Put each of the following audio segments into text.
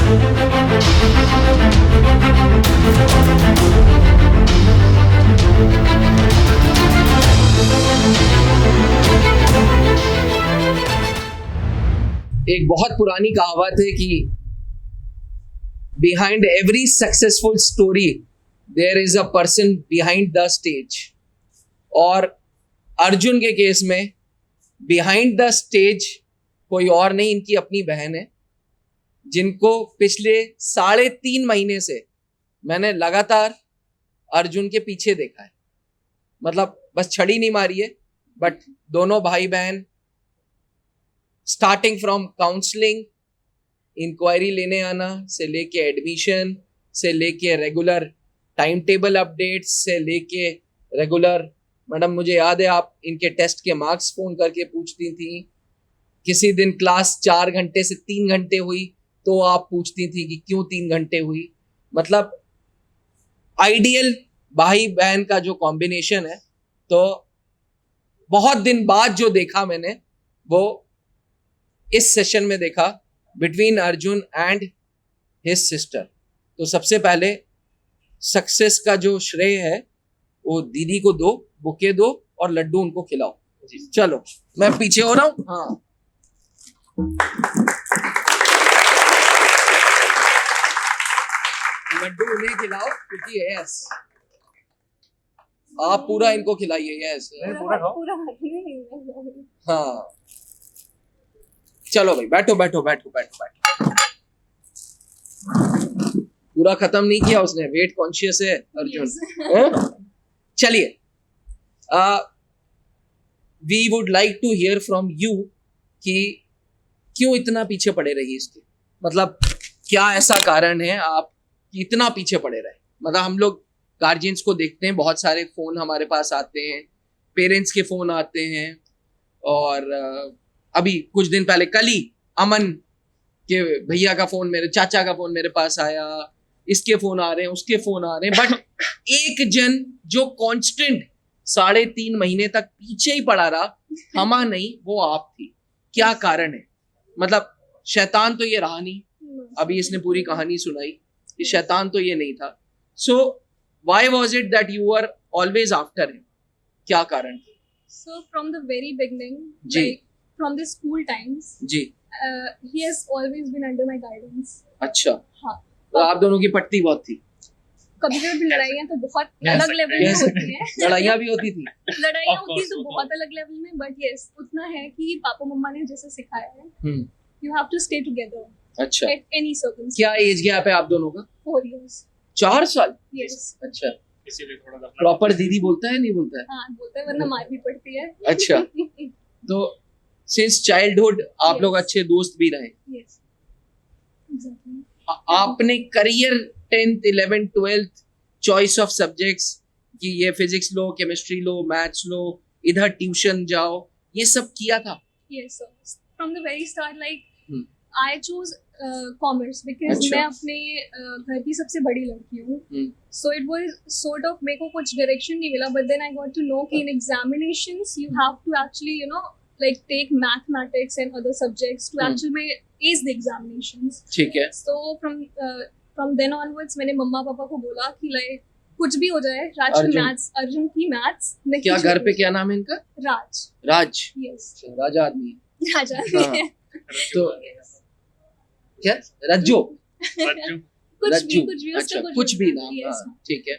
एक बहुत पुरानी कहावत है कि behind every successful story there is a person behind the stage. और अर्जुन के केस में बिहाइंड द स्टेज कोई और नहीं, इनकी अपनी बहन है, जिनको पिछले 3.5 महीने से मैंने लगातार अर्जुन के पीछे देखा है। मतलब बस छड़ी नहीं मारी है, बट दोनों भाई बहन स्टार्टिंग फ्रॉम काउंसलिंग, इंक्वायरी लेने आना से लेके एडमिशन से लेके रेगुलर टाइम टेबल अपडेट्स से लेके रेगुलर, मैडम मुझे याद है आप इनके टेस्ट के मार्क्स फोन करके पूछती थी। किसी दिन क्लास 4 घंटे से 3 घंटे हुई तो आप पूछती थी कि क्यों 3 घंटे हुई। मतलब आइडियल भाई बहन का जो कॉम्बिनेशन है। तो बहुत दिन बाद जो देखा मैंने वो इस सेशन में देखा between Arjun and his sister. तो सबसे पहले सक्सेस का जो श्रेय है वो दीदी को दो, बुके दो और लड्डू उनको खिलाओ। चलो मैं पीछे हो रहा हूं। हाँ, लड्डू उन्हें खिलाओ क्योंकि यस आप पूरा इनको खिलाइए। यस हाँ, चलो भाई बैठो बैठो बैठो बैठो बैठो। पूरा खत्म नहीं किया उसने, वेट कॉन्शियस है अर्जुन। चलिए, we would like to hear from you कि क्यों इतना पीछे पड़े रही इसके, मतलब क्या ऐसा कारण है आप कि इतना पीछे पड़े रहे। मतलब हम लोग गार्जियंस को देखते हैं, बहुत सारे फोन हमारे पास आते हैं, पेरेंट्स के फोन आते हैं, और अभी कुछ दिन पहले कल ही अमन के भैया का फोन, मेरे चाचा का फोन मेरे पास आया, इसके फोन आ रहे हैं, उसके फोन आ रहे हैं, बट एक जन जो कांस्टेंट 3.5 महीने तक पीछे ही पड़ा रहा, हमा नहीं, वो आप थी। क्या कारण है? मतलब शैतान तो ये रहा नहीं, अभी इसने पूरी कहानी सुनाई, ये शैतान तो ये नहीं था। So why was it that you were always after him? क्या कारण था? So from the very beginning, ji, like from the school times, ji, he has always been under my guidance. अच्छा, हाँ, तो आप दोनों की पटती बहुत थी। कभी कभी लड़ाइयाँ तो बहुत अलग लेवल में होती हैं। लड़ाइयाँ भी होती थी। लड़ाइयाँ होती तो बहुत अलग लेवल में, बट यस उतना है कि पापा मम्मा ने जैसे सिखाया है, you have to stay together अच्छा, at any circumstance. क्या एज गैप है आप दोनों का? 4 years. 4 साल? Yes. अच्छा, प्रॉपर दीदी बोलता है नहीं बोलता है? हाँ बोलता है, वरना मार भी पड़ती है। अच्छा, तो सिंस चाइल्डहुड आप लोग अच्छे दोस्त भी रहे। Yes. Exactly. आपने career 10th 11th 12th choice of subjects कि ये फिजिक्स लो, केमिस्ट्री लो, मैथ्स लो, इधर ट्यूशन जाओ, ये सब किया था? Yes, so from the very start, like Hmm. I chose commerce because अच्छा। मैं अपने घर की सबसे बड़ी लड़की हूँ, so it was sort of मेरे को कुछ direction नहीं मिला, but then I got to know कि in examinations you have to actually like take mathematics and other subjects to actually ace the examinations. ठीक है। So from then onwards मैंने मम्मा पापा को बोला कि like कुछ भी हो जाए, राज की मैथ्स, अर्जुन की मैथ्स नहीं। क्या घर पे क्या नाम है इनका? राज। राज? यस, राजा आदमी है। राजा। हाँ। तो क्या रज्जो? कुछ भी अच्छा, कुछ भी नाम। ठीक है।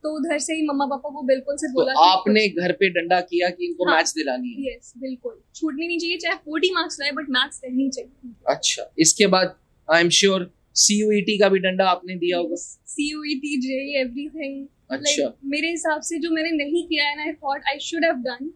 तो उधर से ही मम्मा पापा को बिल्कुल से बोला तो आपने घर पे डंडा किया कि इनको मैथ्स दिलानी है? यस, बिल्कुल छूटनी नहीं चाहिए, चाहे 40 मार्क्स लाए, बट मैथ्स रहनी चाहिए। अच्छा, इसके बाद आई एम श्योर CUET का भी डंडा आपने दिया होगा? CUET, JEE, everything. अच्छा। मेरे हिसाब से जो मैंने नहीं किया and I thought I should have done,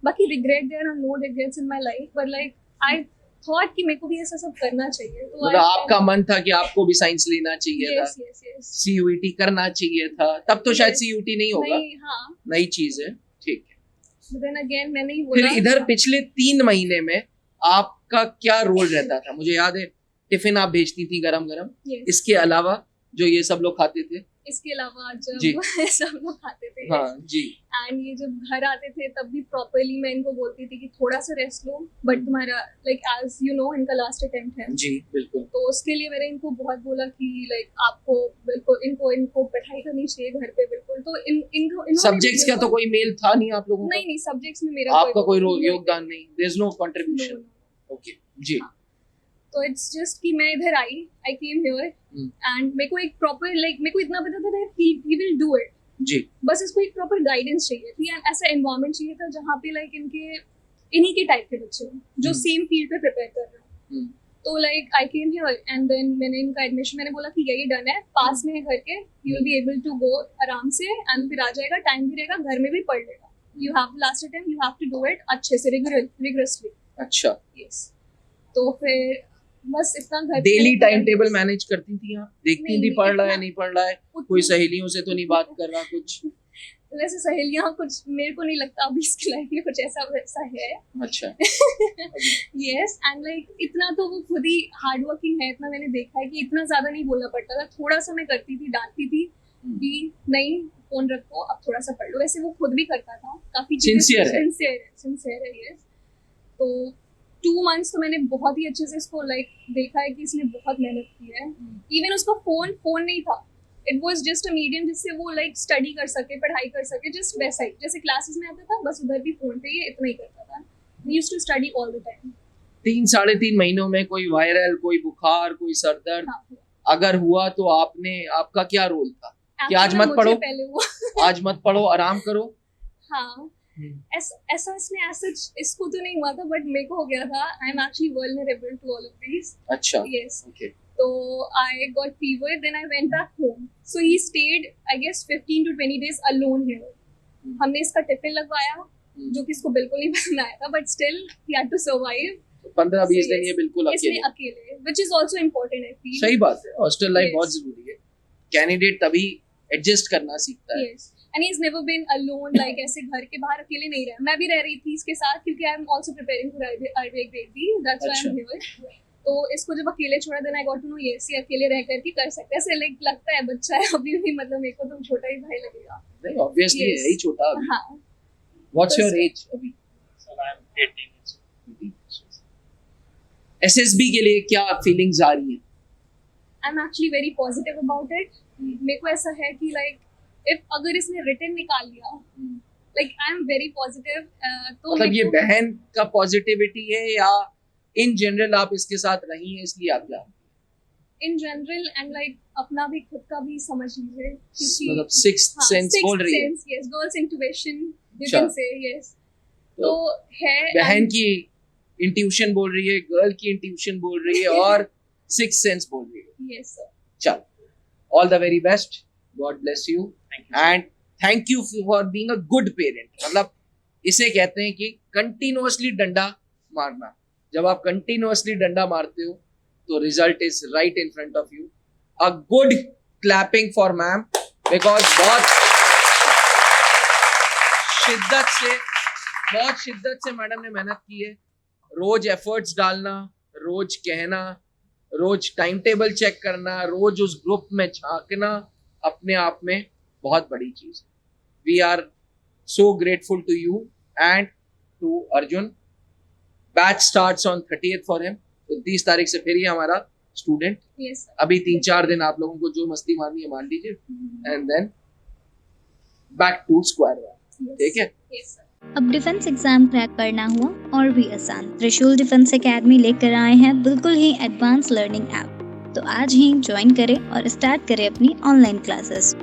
बाकी regret, there are no regrets in my life, but like I thought कि मेरे को भी ऐसा सब करना चाहिए। तो मतलब आपका मन था कि आपको भी साइंस लेना चाहिए था? यस, CUET करना चाहिए था, तब तो शायद CUET नहीं होगा। नहीं, हाँ, नई चीज है, ठीक है। देन अगेन मैंने ही बोला। फिर इधर पिछले 3 महीने में आपका क्या रोल रहता था? मुझे याद है टिफिन आप भेजती थी गरम गरम, इसके अलावा जो ये सब लोग खाते थे? इसके अलावा जी। जब सब लोग खाते थे हाँ जी एंड ये जब घर आते थे तब भी प्रॉपरली मैं इनको बोलती थी कि थोड़ा सा रेस्ट लो, बट तुम्हारा लाइक एज यू नो इनका लास्ट अटेम्प्ट है, जी बिल्कुल तो उसके लिए मैंने इनको बहुत बोला कि लाइक आपको बिल्कुल इनको पढ़ाई करनी चाहिए घर पे बिल्कुल। तो इन्होंने सब्जेक्ट्स का तो कोई मेल था नहीं आप लोगों का? नहीं सब्जेक्ट्स में मेरा आपका कोई नहीं। योगदान नहीं, there is no No, contribution. no. Okay जी तो इट्स जस्ट कि मैं इधर आई केम हियर एंड मेरे को एक प्रॉपर लाइक मेरे को इतना पता था that he will do it, जी बस इसको एक प्रॉपर गाइडेंस चाहिए थी एंड ऐसा एनवायरनमेंट चाहिए था जहाँ पे लाइक इन्हीं के टाइप के बच्चे हों जो सेम फील्ड पे प्रिपेयर कर रहे हैं। तो like I came here and then मैंने इनका एडमिशन मैंने बोला कि यही डन है, पास में है घर के, you will be able to go आराम से एंड फिर आ जाएगा, टाइम भी रहेगा, घर में भी पढ़ लेगा, you have last time you have to do it अच्छे से रिगरसली। अच्छा यस तो फिर बस इतना घर डेली टाइम टेबल मैनेज करती थी आप? देखती नहीं, थी नहीं, पढ़ रहा है इतना- नहीं पढ़ रहा है, उतना- कोई सहेलियों से तो नहीं बात कर रहा कुछ? वैसे सहेलियां कुछ मेरे को नहीं लगता अभी इसकी लाइफ में कुछ ऐसा वैसा है। अच्छा यस एंड लाइक इतना तो वो खुद ही हार्ड वर्किंग है, इतना मैंने देखा है कि इतना ज्यादा नहीं बोलना पड़ता था, थोड़ा सा मैं करती थी, डांटती थी कि नहीं फोन रखो अब थोड़ा सा पढ़ लो, वैसे वो खुद भी करता था, काफी Sincere है। सिंसियर है यस। तो 2 months तो मैंने बहुत ही अच्छे से इसको लाइक देखा है कि इसने बहुत मेहनत की है। इवन उसका फोन नहीं था, it was just a medium जिससे वो लाइक स्टडी कर सके, पढ़ाई कर सके, जस्ट वैसा ही जैसे क्लासेस में आता था बस उधर भी फोन पे ये इतना ही करता था। We used to study all the time. 3-3.5 महीनों में कोई वायरल, कोई बुखार, कोई सर दर्द हाँ अगर हुआ तो आपका क्या रोल था कि आज Actually, मत पढ़ो, मुझे पहले हुआ आज मत पढ़ो, आराम करो? हाँ ऐसा इसमें ऐसा इसको तो नहीं हुआ था बट मेरे को हो गया था। I am actually vulnerable to all of this. अच्छा यस ओके तो I got fever then I went back home, so he stayed I guess 15 to 20 days alone here. हमने इसका टिफिन लगवाया जो कि इसको बिल्कुल नहीं पसंद आया था, but still he had to survive 15-20 दिन ये बिल्कुल इसलिए अकेले। अकेले, which is also important I feel. सही बात है, हॉस्टल लाइफ Yes. बहुत जरूरी है, कैंडिडेट तभी एडजस्ट करना सीखता है। Yes. And he's never been alone, like ऐसे घर के बाहर अकेले नहीं रहा। मैं भी रह रही थी इसके साथ क्योंकि I am also preparing for RBI grade B, that's why I'm here। तो इसको जब अकेले छोड़ा then I got to know yes ये अकेले रह करके कर सकते हैं। ऐसे लाइक लगता है बच्चा है अभी भी, मतलब मेरे को तो छोटा ही भाई लगेगा। नहीं ऑब्वियसली Yes. है ही छोटा अभी। हाँ व्हाट्स तो योर एज अभी? एसएसबी के लिए क्या फीलिंग्स आ रही हैं? आई am actually very positive about it. मेरे को ऐसा है कि लाइक इफ अगर इसने रिटर्न निकाल लिया like I am very positive. तो मतलब ये मेरे को- बहन का पॉजिटिविटी है या इन जनरल आप इसके साथ रही हैं इसलिए आप जा इन जनरल एंड लाइक अपना भी खुद का भी समझ लीजिए क्योंकि मतलब सिक्स्थ सेंस बोल रही है यस गर्ल्स इंट्यूशन यू अच्छा। Can say yes. तो है बहन की इंट्यूशन बोल रही है, गर्ल की इंट्यूशन बोल रही है और सिक्स्थ सेंस बोल रही है। यस सर चलो all the very best, God bless you and thank you for being a good parent. मतलब इसे कहते हैं कि कंटिन्यूअसली डंडा मारना। जब आप कंटिन्यूअसली डंडा मारते हो तो result is right in front of you. A good clapping for ma'am because बहुत शिद्दत से मैडम ने मेहनत की है। रोज एफर्ट्स डालना, रोज कहना, रोज टाइम टेबल चेक करना, रोज उस ग्रुप में झांकना अपने आप में बहुत बड़ी चीज है। We are so grateful to you and to Arjun. Batch starts on 30th for him, तो 30 तारीख से फिर ही हमारा स्टूडेंट। यस अभी 3-4 दिन आप लोगों को जो मस्ती मारनी है मान लीजिए and then back to square one. ठीक है? Yes sir. अब डिफेंस एग्जाम क्रैक करना हुआ और भी आसान। त्रिशूल डिफेंस एकेडमी लेकर आए हैं बिल्कुल ही एडवांस लर्निंग ऐप। तो आज ही ज्वाइन करें और स्टार्ट करें अपनी ऑनलाइन क्लासेस।